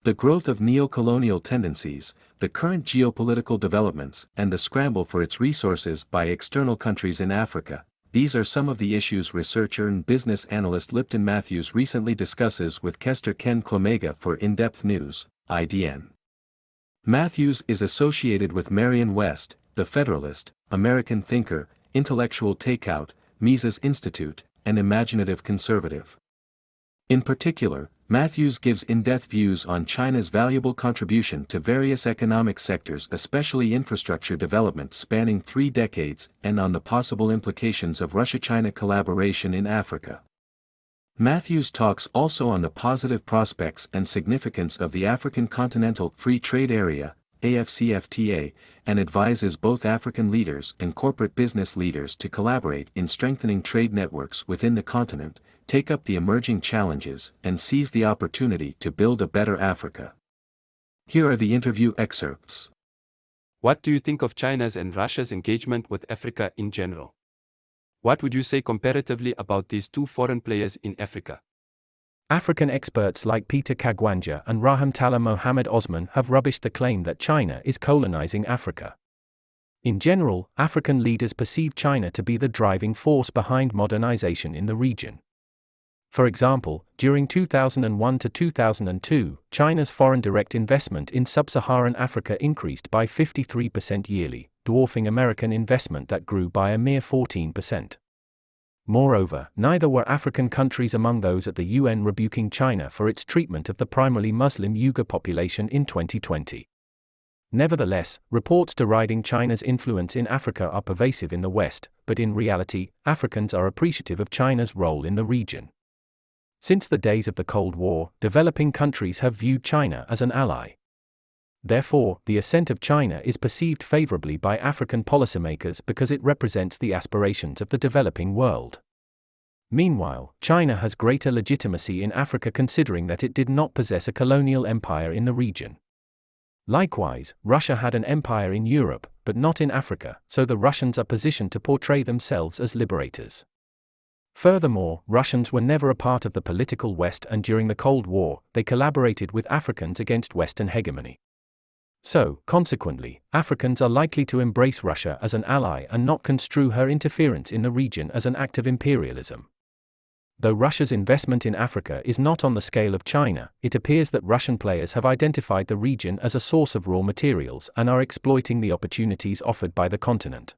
The growth of neo-colonial tendencies, the current geopolitical developments, and the scramble for its resources by external countries in Africa. These are some of the issues researcher and business analyst Lipton Matthews recently discusses with Kester Kenn Klomegah for In-Depth News, IDN. Matthews is associated with Marion West, The Federalist, American Thinker, Intellectual Takeout, Mises Institute, and Imaginative Conservative. In particular, Matthews gives in-depth views on China's valuable contribution to various economic sectors, especially infrastructure development spanning 3 decades, and on the possible implications of Russia-China collaboration in Africa. Matthews talks also on the positive prospects and significance of the African Continental Free Trade Area, AFCFTA, and advises both African leaders and corporate business leaders to collaborate in strengthening trade networks within the continent, take up the emerging challenges, and seize the opportunity to build a better Africa. Here are the interview excerpts. What do you think of China's and Russia's engagement with Africa in general? What would you say comparatively about these two foreign players in Africa? African experts like Peter Kagwanja and Rahimtallah Mohammed Osman have rubbished the claim that China is colonizing Africa. In general, African leaders perceive China to be the driving force behind modernization in the region. For example, during 2001 to 2002, China's foreign direct investment in sub-Saharan Africa increased by 53% yearly, dwarfing American investment that grew by a mere 14%. Moreover, neither were African countries among those at the UN rebuking China for its treatment of the primarily Muslim Uyghur population in 2020. Nevertheless, reports deriding China's influence in Africa are pervasive in the West, but in reality, Africans are appreciative of China's role in the region. Since the days of the Cold War, developing countries have viewed China as an ally. Therefore, the ascent of China is perceived favorably by African policymakers because it represents the aspirations of the developing world. Meanwhile, China has greater legitimacy in Africa considering that it did not possess a colonial empire in the region. Likewise, Russia had an empire in Europe, but not in Africa, so the Russians are positioned to portray themselves as liberators. Furthermore, Russians were never a part of the political West, and during the Cold War, they collaborated with Africans against Western hegemony. So, consequently, Africans are likely to embrace Russia as an ally and not construe her interference in the region as an act of imperialism. Though Russia's investment in Africa is not on the scale of China, it appears that Russian players have identified the region as a source of raw materials and are exploiting the opportunities offered by the continent.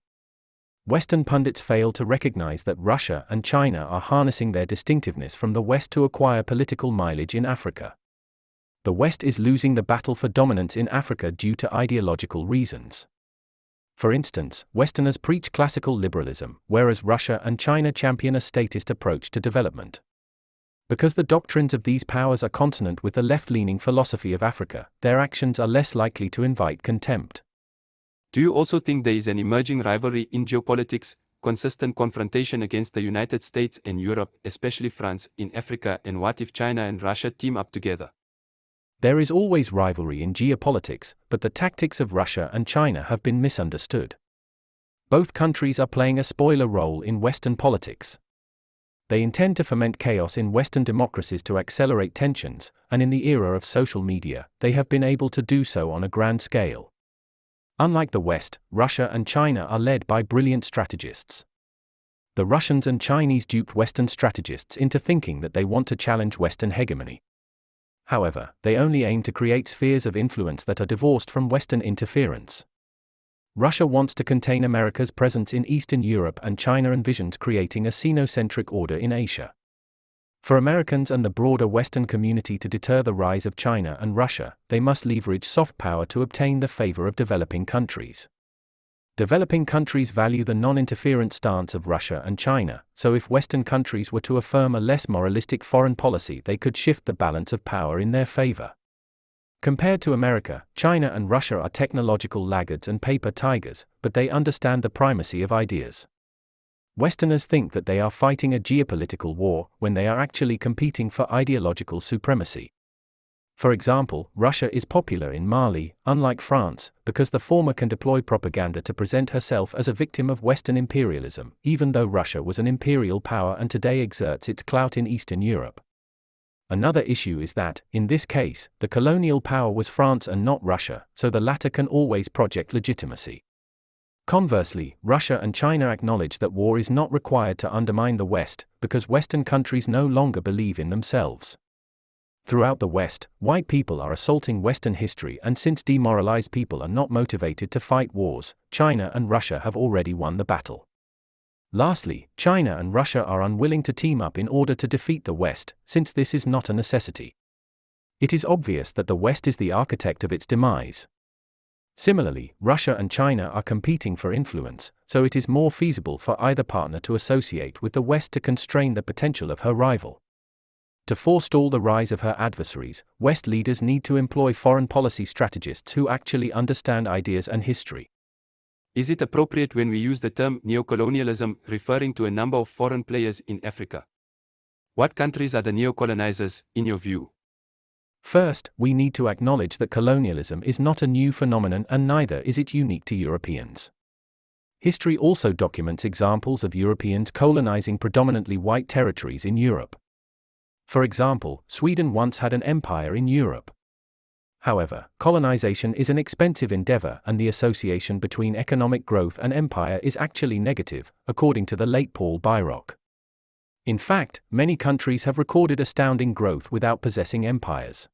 Western pundits fail to recognize that Russia and China are harnessing their distinctiveness from the West to acquire political mileage in Africa. The West is losing the battle for dominance in Africa due to ideological reasons. For instance, Westerners preach classical liberalism, whereas Russia and China champion a statist approach to development. Because the doctrines of these powers are consonant with the left-leaning philosophy of Africa, their actions are less likely to invite contempt. Do you also think there is an emerging rivalry in geopolitics, consistent confrontation against the United States and Europe, especially France, in Africa, and what if China and Russia team up together? There is always rivalry in geopolitics, but the tactics of Russia and China have been misunderstood. Both countries are playing a spoiler role in Western politics. They intend to foment chaos in Western democracies to accelerate tensions, and in the era of social media, they have been able to do so on a grand scale. Unlike the West, Russia and China are led by brilliant strategists. The Russians and Chinese duped Western strategists into thinking that they want to challenge Western hegemony. However, they only aim to create spheres of influence that are divorced from Western interference. Russia wants to contain America's presence in Eastern Europe, and China envisions creating a Sino-centric order in Asia. For Americans and the broader Western community to deter the rise of China and Russia, they must leverage soft power to obtain the favor of developing countries. Developing countries value the non-interference stance of Russia and China, so if Western countries were to affirm a less moralistic foreign policy, they could shift the balance of power in their favor. Compared to America, China and Russia are technological laggards and paper tigers, but they understand the primacy of ideas. Westerners think that they are fighting a geopolitical war when they are actually competing for ideological supremacy. For example, Russia is popular in Mali, unlike France, because the former can deploy propaganda to present herself as a victim of Western imperialism, even though Russia was an imperial power and today exerts its clout in Eastern Europe. Another issue is that, in this case, the colonial power was France and not Russia, so the latter can always project legitimacy. Conversely, Russia and China acknowledge that war is not required to undermine the West, because Western countries no longer believe in themselves. Throughout the West, white people are assaulting Western history, and since demoralized people are not motivated to fight wars, China and Russia have already won the battle. Lastly, China and Russia are unwilling to team up in order to defeat the West, since this is not a necessity. It is obvious that the West is the architect of its demise. Similarly, Russia and China are competing for influence, so it is more feasible for either partner to associate with the West to constrain the potential of her rival. To forestall the rise of her adversaries, West leaders need to employ foreign policy strategists who actually understand ideas and history. Is it appropriate when we use the term neocolonialism, referring to a number of foreign players in Africa? What countries are the neocolonizers, in your view? First, we need to acknowledge that colonialism is not a new phenomenon and neither is it unique to Europeans. History also documents examples of Europeans colonizing predominantly white territories in Europe. For example, Sweden once had an empire in Europe. However, colonization is an expensive endeavor and the association between economic growth and empire is actually negative, according to the late Paul Byrock. In fact, many countries have recorded astounding growth without possessing empires.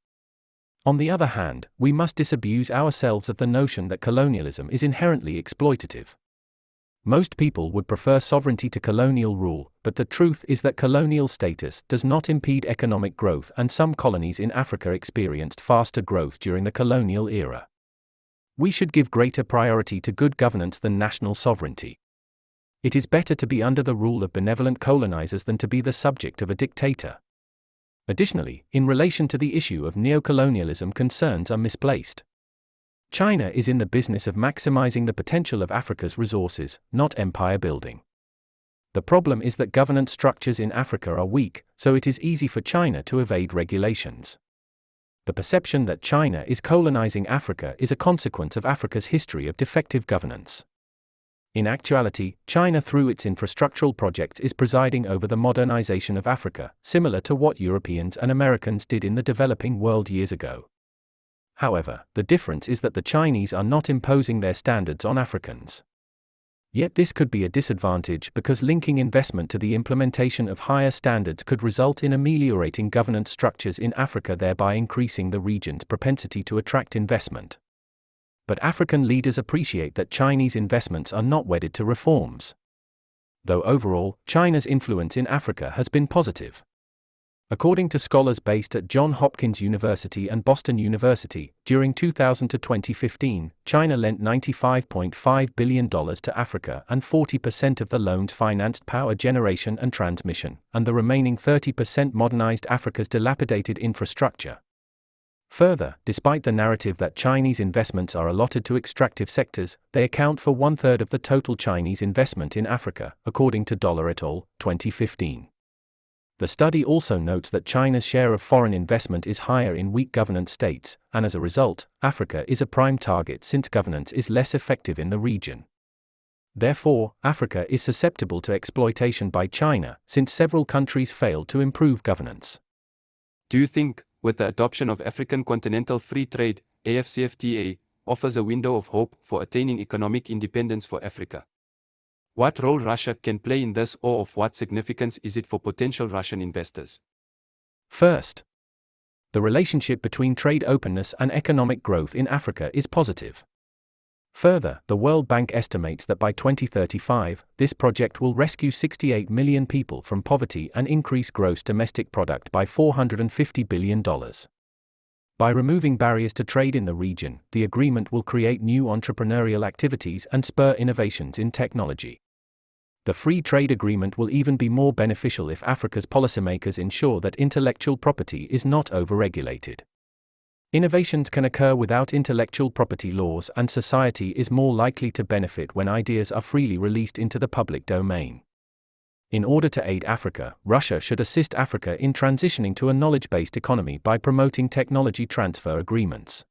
On the other hand, we must disabuse ourselves of the notion that colonialism is inherently exploitative. Most people would prefer sovereignty to colonial rule, but the truth is that colonial status does not impede economic growth, and some colonies in Africa experienced faster growth during the colonial era. We should give greater priority to good governance than national sovereignty. It is better to be under the rule of benevolent colonizers than to be the subject of a dictator. Additionally, in relation to the issue of neocolonialism, concerns are misplaced. China is in the business of maximizing the potential of Africa's resources, not empire building. The problem is that governance structures in Africa are weak, so it is easy for China to evade regulations. The perception that China is colonizing Africa is a consequence of Africa's history of defective governance. In actuality, China through its infrastructural projects is presiding over the modernization of Africa, similar to what Europeans and Americans did in the developing world years ago. However, the difference is that the Chinese are not imposing their standards on Africans. Yet this could be a disadvantage because linking investment to the implementation of higher standards could result in ameliorating governance structures in Africa, thereby increasing the region's propensity to attract investment. But African leaders appreciate that Chinese investments are not wedded to reforms. Though overall, China's influence in Africa has been positive. According to scholars based at Johns Hopkins University and Boston University, during 2000 to 2015, China lent $95.5 billion to Africa, and 40% of the loans financed power generation and transmission, and the remaining 30% modernized Africa's dilapidated infrastructure. Further, despite the narrative that Chinese investments are allotted to extractive sectors, they account for 1/3 of the total Chinese investment in Africa, according to Dollar et al., 2015. The study also notes that China's share of foreign investment is higher in weak governance states, and as a result, Africa is a prime target since governance is less effective in the region. Therefore, Africa is susceptible to exploitation by China, since several countries failed to improve governance. Do you think, with the adoption of African Continental Free Trade, AfCFTA, offers a window of hope for attaining economic independence for Africa? What role Russia can play in this, or of what significance is it for potential Russian investors? First, the relationship between trade openness and economic growth in Africa is positive. Further, the World Bank estimates that by 2035, this project will rescue 68 million people from poverty and increase gross domestic product by $450 billion. By removing barriers to trade in the region, the agreement will create new entrepreneurial activities and spur innovations in technology. The free trade agreement will even be more beneficial if Africa's policymakers ensure that intellectual property is not overregulated. Innovations can occur without intellectual property laws, and society is more likely to benefit when ideas are freely released into the public domain. In order to aid Africa, Russia should assist Africa in transitioning to a knowledge-based economy by promoting technology transfer agreements.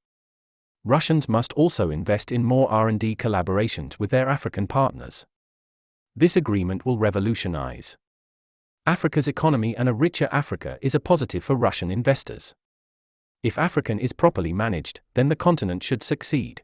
Russians must also invest in more R&D collaborations with their African partners. This agreement will revolutionize Africa's economy and a richer Africa is a positive for Russian investors. If Africa is properly managed, then the continent should succeed.